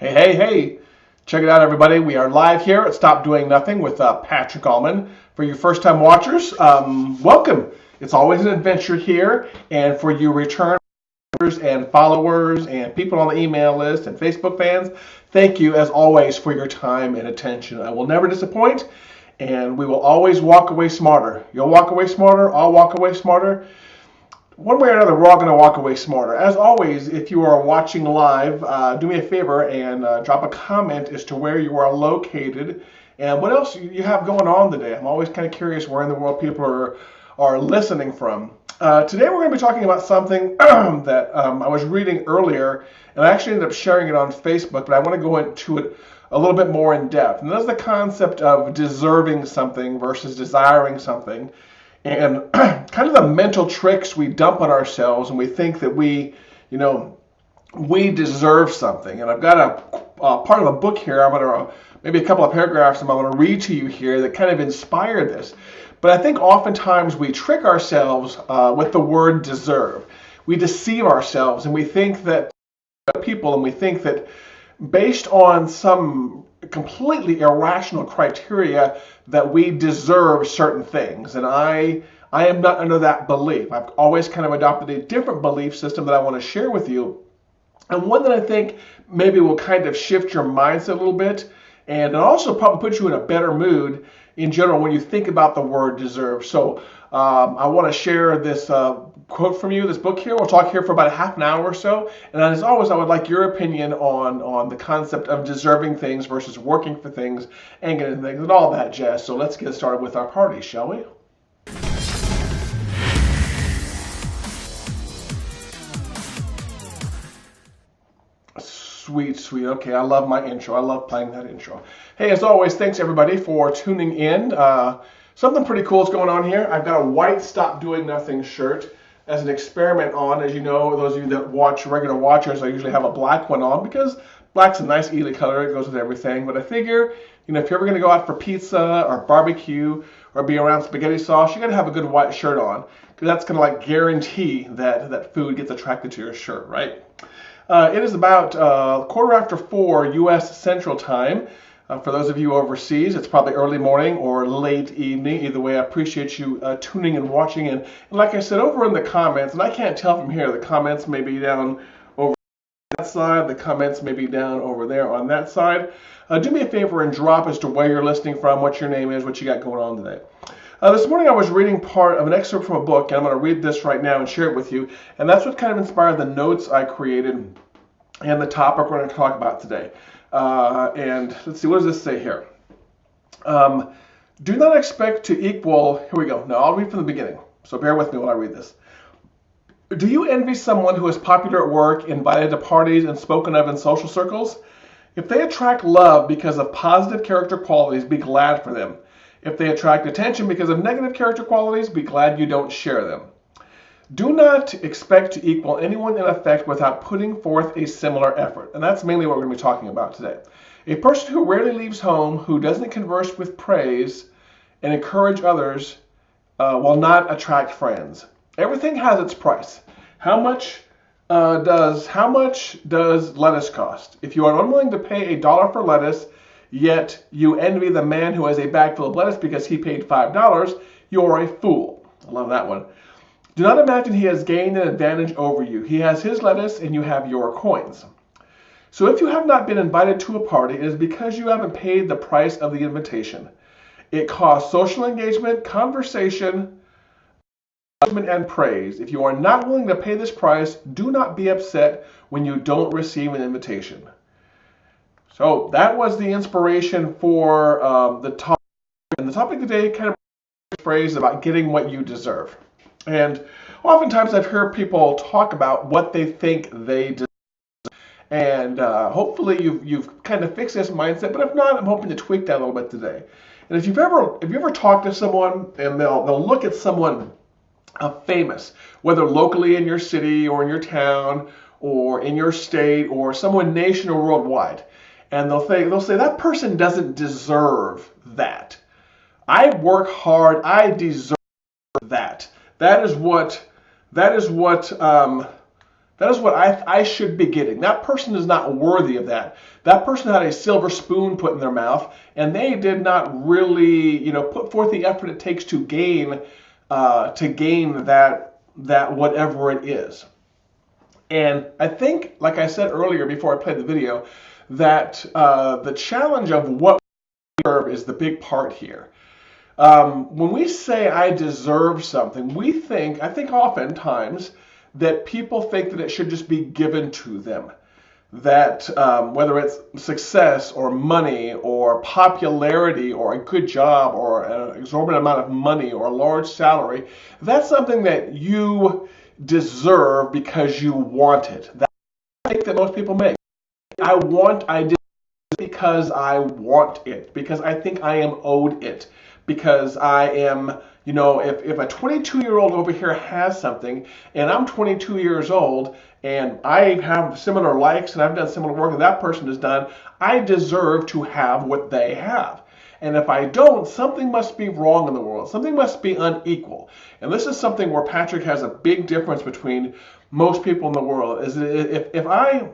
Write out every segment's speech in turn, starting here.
Hey. Check it out, everybody. We are live here at Stop Doing Nothing with Patrick Allman. For you first-time watchers, welcome. It's always an adventure here. And for you return and followers and people on the email list and Facebook fans, thank you, as always, for your time and attention. I will never disappoint, and we will always walk away smarter. You'll walk away smarter. I'll walk away smarter. One way or another, we're all going to walk away smarter. As always, if you are watching live, do me a favor and drop a comment as to where you are located and what else you have going on today. I'm always kind of curious where in the world people are listening from. Today we're going to be talking about something that I was reading earlier, and I actually ended up sharing it on Facebook, but I want to go into it a little bit more in depth. And that's the concept of deserving something versus desiring something. And kind of the mental tricks we dump on ourselves and we think that we deserve something. And I've got a part of a book here. I'm going to, maybe a couple of paragraphs I'm going to read to you here that kind of inspire this. But I think oftentimes we trick ourselves with the word deserve. We deceive ourselves and we think that people, and we think that based on some completely irrational criteria that we deserve certain things. And I am not under that belief. I've always kind of adopted a different belief system that I want to share with you, and one that I think maybe will kind of shift your mindset a little bit, and it also probably put you in a better mood in general when you think about the word deserve. So I want to share this quote from you, this book here. We'll talk here for about a half an hour or so. And as always, I would like your opinion on the concept of deserving things versus working for things and getting things and all that jazz. So let's get started with our party, shall we? Sweet. Okay, I love my intro. I love playing that intro. Hey, as always, thanks everybody for tuning in. Something pretty cool is going on here. I've got a white Stop Doing Nothing shirt as an experiment on. As you know, those of you that watch, regular watchers, I usually have a black one on because black's a nice, easy color. It goes with everything. But I figure, if you're ever going to go out for pizza or barbecue or be around spaghetti sauce, you're going to have a good white shirt on because that's going to like guarantee that food gets attracted to your shirt, right? It is about 4:15 U.S. Central Time. For those of you overseas, it's probably early morning or late evening. Either way, I appreciate you tuning and watching. And like I said, over in the comments, and I can't tell from here, the comments may be down over that side, the comments may be down over there on that side. Do me a favor and drop as to where you're listening from, what your name is, what you got going on today. This morning I was reading part of an excerpt from a book, and I'm going to read this right now and share it with you. And that's what kind of inspired the notes I created and the topic we're going to talk about today. And let's see, what does this say here? Do not expect to equal, here we go. No, I'll read from the beginning. So bear with me while I read this. Do you envy someone who is popular at work, invited to parties, and spoken of in social circles? If they attract love because of positive character qualities, be glad for them. If they attract attention because of negative character qualities, be glad you don't share them. Do not expect to equal anyone in effect without putting forth a similar effort. And that's mainly what we're going to be talking about today. A person who rarely leaves home, who doesn't converse with praise and encourage others, will not attract friends. Everything has its price. How much does lettuce cost? If you are unwilling to pay $1 for lettuce, yet you envy the man who has a bag full of lettuce because he paid $5, you are a fool. I love that one. Do not imagine he has gained an advantage over you. He has his lettuce and you have your coins. So if you have not been invited to a party, it is because you haven't paid the price of the invitation. It costs social engagement, conversation, and praise. If you are not willing to pay this price, do not be upset when you don't receive an invitation. So that was the inspiration for the topic. And the topic today kind of phrase about getting what you deserve. And oftentimes I've heard people talk about what they think they deserve. And hopefully you've kind of fixed this mindset. But if not, I'm hoping to tweak that a little bit today. And if you ever talked to someone and they'll look at someone famous, whether locally in your city or in your town or in your state or someone nation or worldwide, and they'll say that person doesn't deserve that. I work hard. I deserve that. That is what That is what I should be getting. That person is not worthy of that. That person had a silver spoon put in their mouth, and they did not really, put forth the effort it takes to gain that whatever it is. And I think, like I said earlier before I played the video, that the challenge of what we deserve is the big part here. When we say I deserve something, I think oftentimes that people think that it should just be given to them. That whether it's success or money or popularity or a good job or an exorbitant amount of money or a large salary, that's something that you deserve because you want it. That's the mistake that most people make. I deserve because I want it, because I think I am owed it, because I am, if a 22-year-old over here has something and I'm 22 years old and I have similar likes and I've done similar work that that person has done, I deserve to have what they have. And if I don't, something must be wrong in the world. Something must be unequal. And this is something where Patrick has a big difference between most people in the world. Is that if I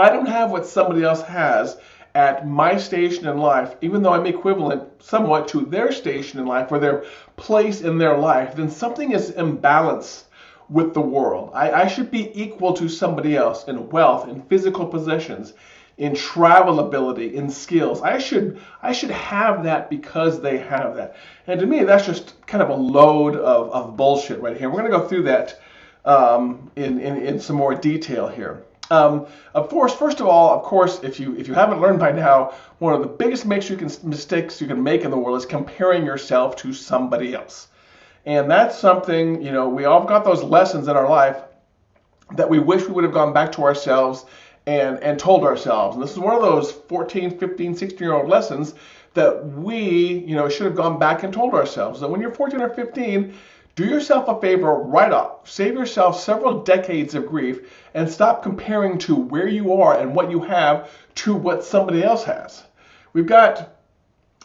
don't have what somebody else has at my station in life, even though I'm equivalent somewhat to their station in life or their place in their life, then something is imbalanced with the world. I should be equal to somebody else in wealth, in physical possessions, in travel ability, in skills. I should have that because they have that. And to me, that's just kind of a load of bullshit right here. We're going to go through that in some more detail here. Of course, first of all, if you haven't learned by now, one of the biggest mistakes you can make in the world is comparing yourself to somebody else. And that's something, we all got those lessons in our life that we wish we would have gone back to ourselves and told ourselves. And this is one of those 14, 15, 16-year-old lessons that we, should have gone back and told ourselves. That when you're 14 or 15, do yourself a favor right off. Save yourself several decades of grief and stop comparing to where you are and what you have to what somebody else has. We've got,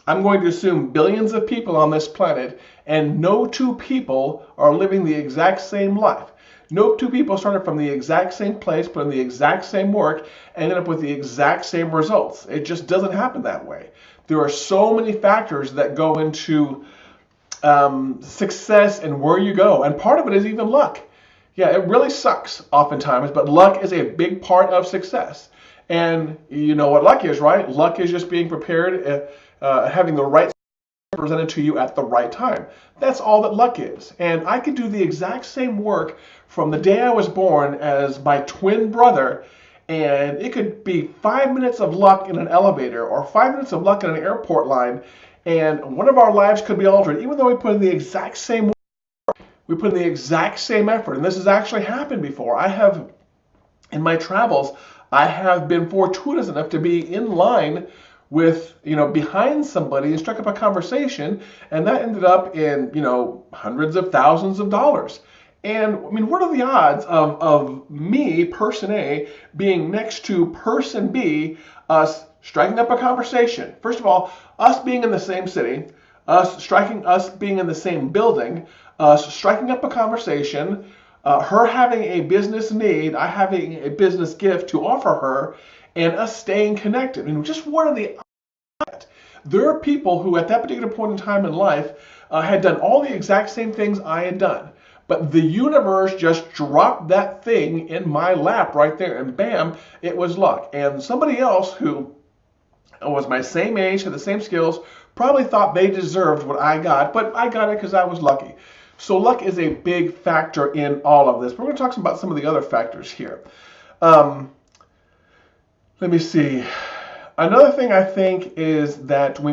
I'm going to assume, billions of people on this planet, and no two people are living the exact same life. No two people started from the exact same place, put in the exact same work, and ended up with the exact same results. It just doesn't happen that way. There are so many factors that go into success and where you go. And part of it is even luck. Yeah, it really sucks oftentimes, but luck is a big part of success. And you know what luck is, right? Luck is just being prepared, having the right presented to you at the right time. That's all that luck is. And I could do the exact same work from the day I was born as my twin brother, and it could be 5 minutes of luck in an elevator or 5 minutes of luck in an airport line, and one of our lives could be altered, even though we put in the exact same work, we put in the exact same effort. And this has actually happened before. In my travels, I have been fortuitous enough to be in line with, behind somebody and struck up a conversation, and that ended up in, hundreds of thousands of dollars. And I mean, what are the odds of me, person A, being next to person B, us striking up a conversation? First of all, us being in the same city, us being in the same building, us striking up a conversation, her having a business need, I having a business gift to offer her, and us staying connected. I mean, just what are the odds? There are people who at that particular point in time in life had done all the exact same things I had done. But the universe just dropped that thing in my lap right there, and bam, it was luck. And somebody else who was my same age, had the same skills, probably thought they deserved what I got, but I got it because I was lucky. So luck is a big factor in all of this. We're going to talk about some of the other factors here. Let me see. Another thing I think is that we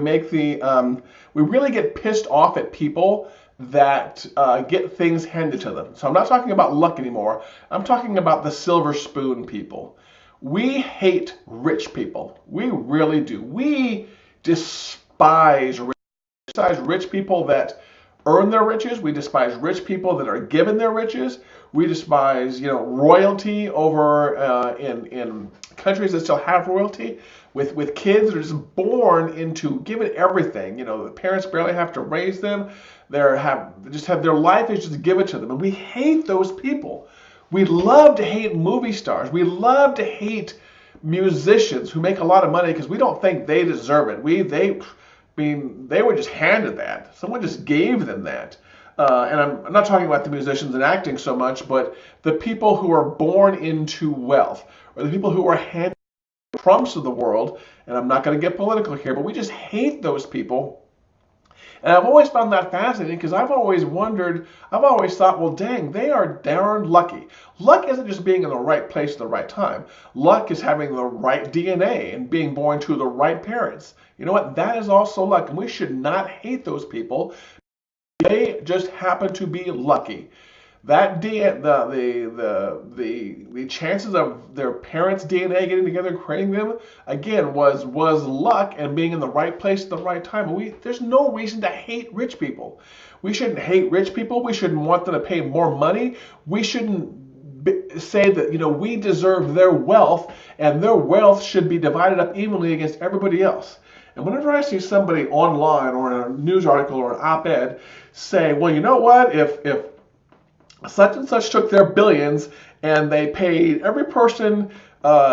really get pissed off at people that get things handed to them. So I'm not talking about luck anymore. I'm talking about the silver spoon people. We hate rich people. We really do. We despise rich people that earn their riches. We despise rich people that are given their riches. We despise, royalty over in countries that still have royalty, with kids that are just born into given everything. The parents barely have to raise them. Their life is just given to them, and we hate those people. We love to hate movie stars. We love to hate musicians who make a lot of money because we don't think they deserve it. They were just handed that. Someone just gave them that. And I'm not talking about the musicians and acting so much, but the people who are born into wealth, or the people who are handed Trumps of the world. And I'm not going to get political here, but we just hate those people. And I've always found that fascinating because I've always thought, well, dang, they are darn lucky. Luck isn't just being in the right place at the right time. Luck is having the right DNA and being born to the right parents. You know what? That is also luck, and we should not hate those people. They just happen to be lucky. That the chances of their parents' DNA getting together and creating them again was luck and being in the right place at the right time. There's no reason to hate rich people. We shouldn't hate rich people. We shouldn't want them to pay more money. We shouldn't say that we deserve their wealth and their wealth should be divided up evenly against everybody else. And whenever I see somebody online or in a news article or an op-ed say, well, you know what, if such and such took their billions and they paid every person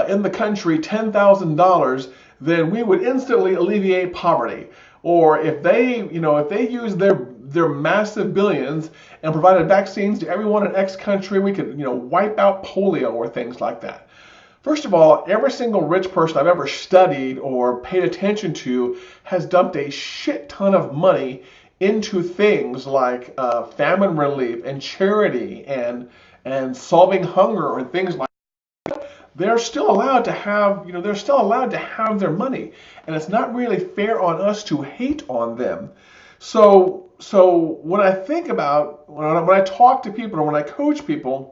in the country $10,000, then we would instantly alleviate poverty. Or if they use their massive billions and provided vaccines to everyone in X country, we could wipe out polio or things like that. First of all, every single rich person I've ever studied or paid attention to has dumped a shit ton of money into things like famine relief and charity and solving hunger and things like that. They're still allowed to have their money, and it's not really fair on us to hate on them. So when I think about when I talk to people or when I coach people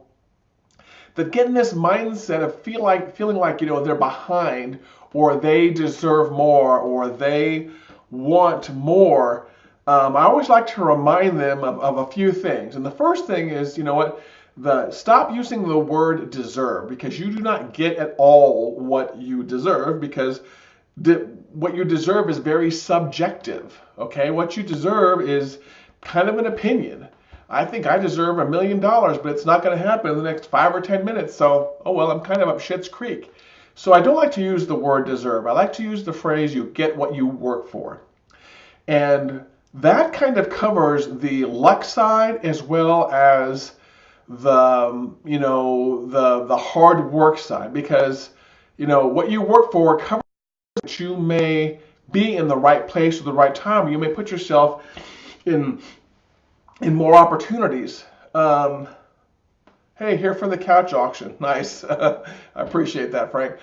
that get in this mindset of feeling like they're behind or they deserve more or they want more, I always like to remind them of a few things. And the first thing is, stop using the word deserve, because you do not get at all what you deserve, because what you deserve is very subjective. Okay, what you deserve is kind of an opinion. I think I deserve $1 million, but it's not going to happen in the next 5 or 10 minutes. So, oh well, I'm kind of up Schitt's Creek. So I don't like to use the word deserve. I like to use the phrase, you get what you work for. And that kind of covers the luck side as well as the hard work side, because what you work for covers that you may be in the right place at the right time. You may put yourself in more opportunities. Hey, here for the couch auction. Nice. I appreciate that, Frank.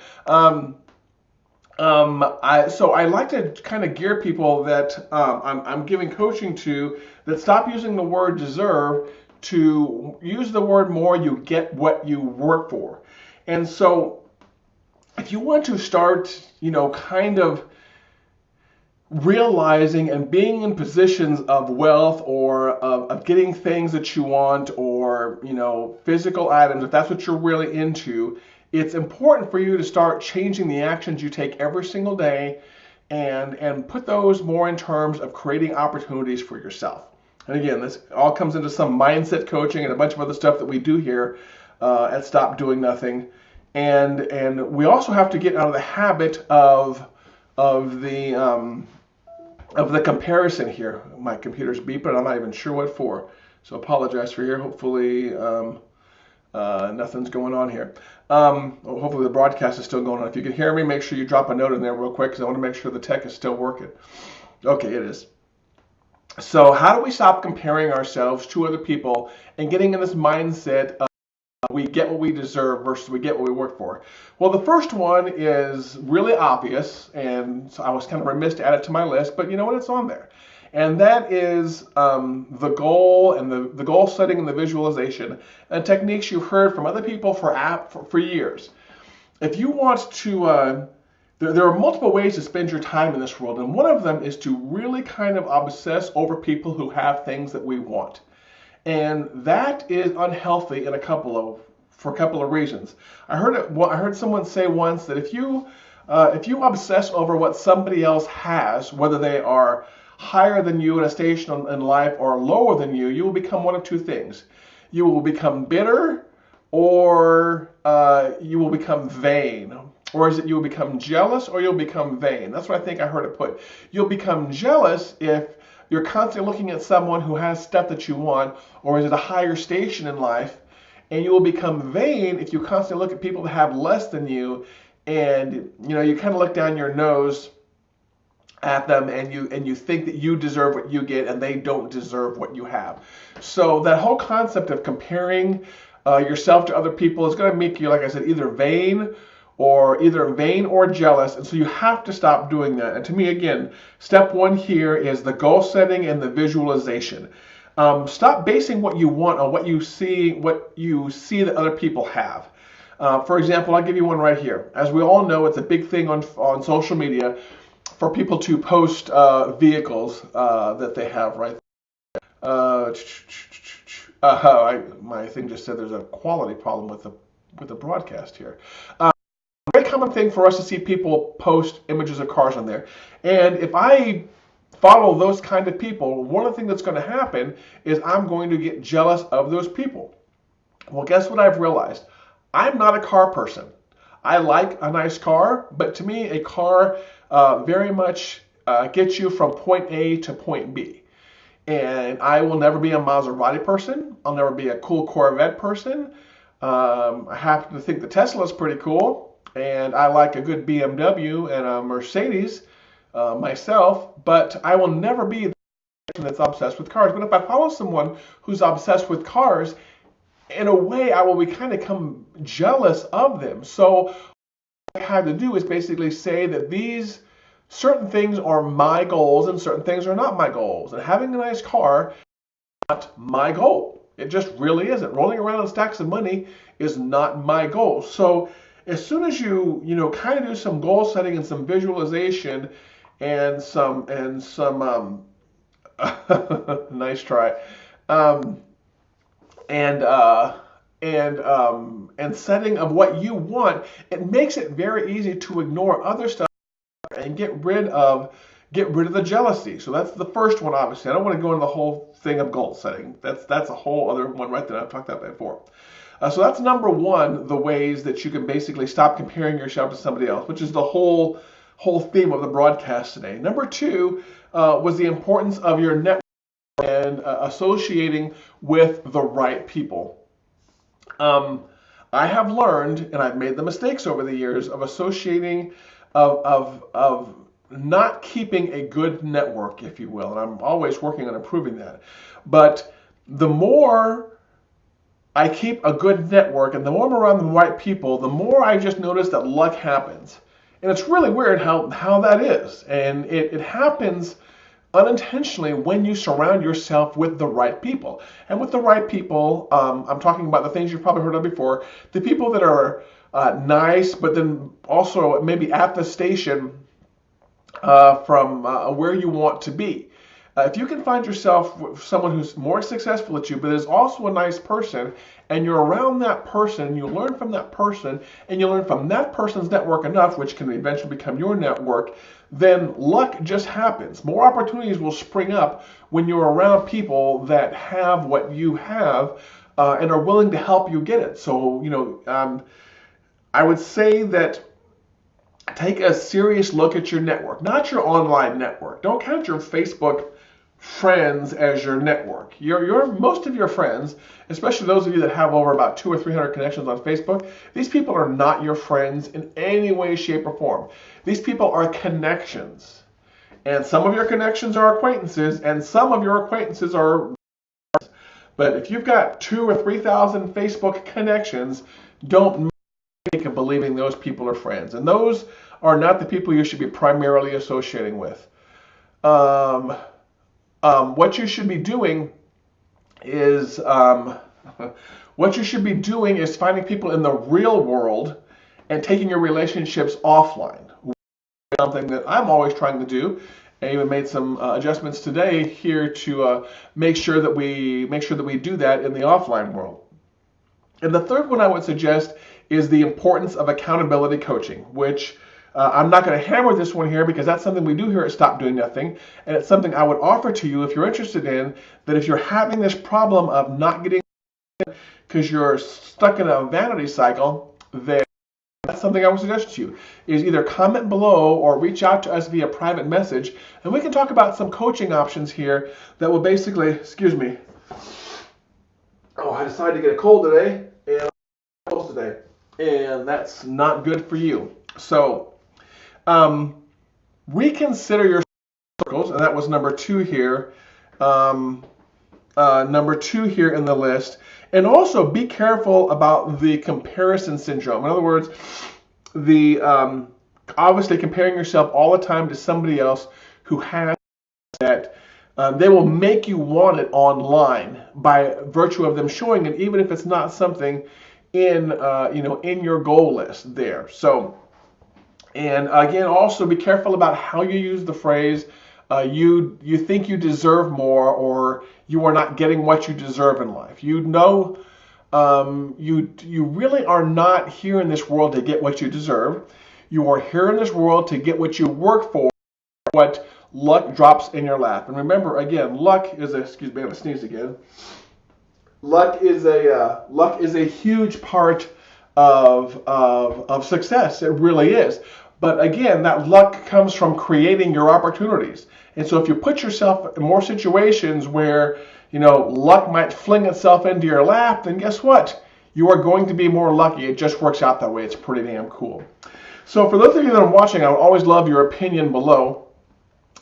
I like to kind of gear people that I'm giving coaching to that stop using the word deserve to use the word more, you get what you work for. And so if you want to start, kind of realizing and being in positions of wealth or of getting things that you want or, physical items, if that's what you're really into, it's important for you to start changing the actions you take every single day and put those more in terms of creating opportunities for yourself. And again, this all comes into some mindset coaching and a bunch of other stuff that we do here at Stop Doing Nothing. And we also have to get out of the habit of the comparison here. My computer's beeping. I'm not even sure what for. So apologize for here. Hopefully nothing's going on here. Hopefully the broadcast is still going on. If you can hear me, make sure you drop a note in there real quick because I want to make sure the tech is still working. Okay, it is. So how do we stop comparing ourselves to other people and getting in this mindset of we get what we deserve versus we get what we work for? Well, the first one is really obvious, and so I was kind of remiss to add it to my list, but you know what? It's on there. And that is the goal and the goal setting and the visualization and techniques you've heard from other people for years. If you want to, there are multiple ways to spend your time in this world, and one of them is to really kind of obsess over people who have things that we want. And that is unhealthy for a couple of reasons. I heard someone say once that if you obsess over what somebody else has, whether they are higher than you in a station in life or lower than you, you will become one of two things. You will become bitter or you will become vain? Or is it you will become jealous or you'll become vain? That's what I think I heard it put. You'll become jealous if you're constantly looking at someone who has stuff that you want or is at a higher station in life. And you will become vain if you constantly look at people that have less than you, and you kind of look down your nose at them, and you think that you deserve what you get and they don't deserve what you have. So that whole concept of comparing yourself to other people is going to make you, like I said, either vain or jealous. And so you have to stop doing that. And to me, again, step one here is the goal setting and the visualization. Stop basing what you want on what you see that other people have. For example, I'll give you one right here. As we all know, it's a big thing on social media for people to post vehicles that they have, right? My thing just said there's a quality problem with the broadcast here. Very common thing for us to see people post images of cars on there. And if I follow those kind of people, one of the things that's going to happen is I'm going to get jealous of those people. Well, guess what I've realized? I'm not a car person. I like a nice car, but to me, a car very much gets you from point A to point B. And I will never be a Maserati person. I'll never be a cool Corvette person. I happen to think the Tesla is pretty cool, and I like a good BMW and a Mercedes myself, but I will never be the person that's obsessed with cars. But if I follow someone who's obsessed with cars, in a way, I will become jealous of them. So what I had to do is basically say that these certain things are my goals and certain things are not my goals. And having a nice car is not my goal. It just really isn't. Rolling around in stacks of money is not my goal. So as soon as you kind of do some goal setting and some visualization and some nice try. And setting of what you want, it makes it very easy to ignore other stuff and get rid of the jealousy. So that's the first one, obviously. I don't want to go into the whole thing of goal setting. That's a whole other one right there. I've talked about that before. So that's number one, the ways that you can basically stop comparing yourself to somebody else, which is the whole theme of the broadcast today. Number two was the importance of your network and associating with the right people. I have learned, and I've made the mistakes over the years of associating, of not keeping a good network, if you will, and I'm always working on improving that. But the more I keep a good network and the more I'm around the right people, the more I just notice that luck happens. And it's really weird how that is. And it happens unintentionally when you surround yourself with the right people. And with the right people, I'm talking about the things you've probably heard of before, the people that are nice, but then also maybe at the station from where you want to be. If you can find yourself with someone who's more successful at you, but is also a nice person, and you're around that person, you learn from that person, and you learn from that person's network enough, which can eventually become your network, then luck just happens. More opportunities will spring up when you're around people that have what you have and are willing to help you get it. So, I would say that take a serious look at your network, not your online network. Don't count your Facebook friends as your network. Most of your friends, especially those of you that have over about 200 or 300 connections on Facebook, these people are not your friends in any way, shape, or form. These people are connections. And some of your connections are acquaintances, and some of your acquaintances are friends. But if you've got 2,000 or 3,000 Facebook connections, don't make of believing those people are friends. And those are not the people you should be primarily associating with. What you should be doing is finding people in the real world and taking your relationships offline. Something that I'm always trying to do. I even made some adjustments today here to make sure that we do that in the offline world. And the third one I would suggest is the importance of accountability coaching, which I'm not going to hammer this one here because that's something we do here at Stop Doing Nothing, and it's something I would offer to you if you're interested in, that if you're having this problem of not getting because you're stuck in a vanity cycle, then that's something I would suggest to you, is either comment below or reach out to us via private message, and we can talk about some coaching options here that will basically, excuse me, oh, I decided to get a cold today, and I'm cold today, and that's not good for you. So, reconsider your circles, and that was number 2 here. Number 2 here in the list. And also be careful about the comparison syndrome. In other words, the obviously comparing yourself all the time to somebody else who has that. They will make you want it online by virtue of them showing it, even if it's not something in in your goal list there. So, and again, also be careful about how you use the phrase. You think you deserve more, or you are not getting what you deserve in life. You know, you really are not here in this world to get what you deserve. You are here in this world to get what you work for, what luck drops in your lap. And remember, again, luck is a, excuse me, I'm gonna sneeze again. Luck is a huge part of success. It really is. But again, that luck comes from creating your opportunities. And so if you put yourself in more situations where, luck might fling itself into your lap, then guess what? You are going to be more lucky. It just works out that way. It's pretty damn cool. So for those of you that are watching, I would always love your opinion below.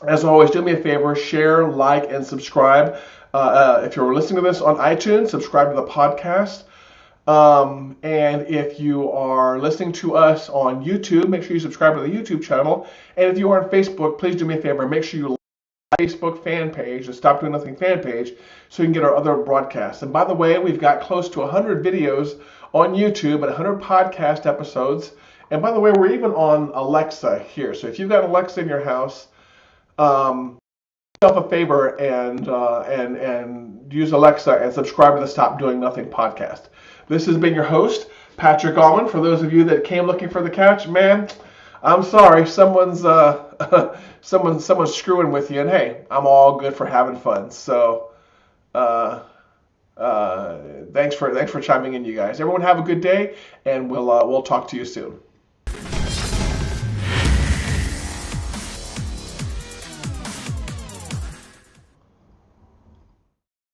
As always, do me a favor, share, like, and subscribe. If you're listening to this on iTunes, subscribe to the podcast. And if you are listening to us on YouTube, make sure you subscribe to the YouTube channel. And if you are on Facebook, please do me a favor, make sure you like the Facebook fan page, the Stop Doing Nothing fan page, so you can get our other broadcasts. And by the way, we've got close to 100 videos on YouTube and 100 podcast episodes. And by the way, we're even on Alexa here. So if you've got Alexa in your house, do yourself a favor and use Alexa and subscribe to the Stop Doing Nothing podcast. This has been your host, Patrick Allman. For those of you that came looking for the couch, man, I'm sorry, someone's screwing with you. And hey, I'm all good for having fun. So, thanks for chiming in, you guys. Everyone have a good day, and we'll talk to you soon.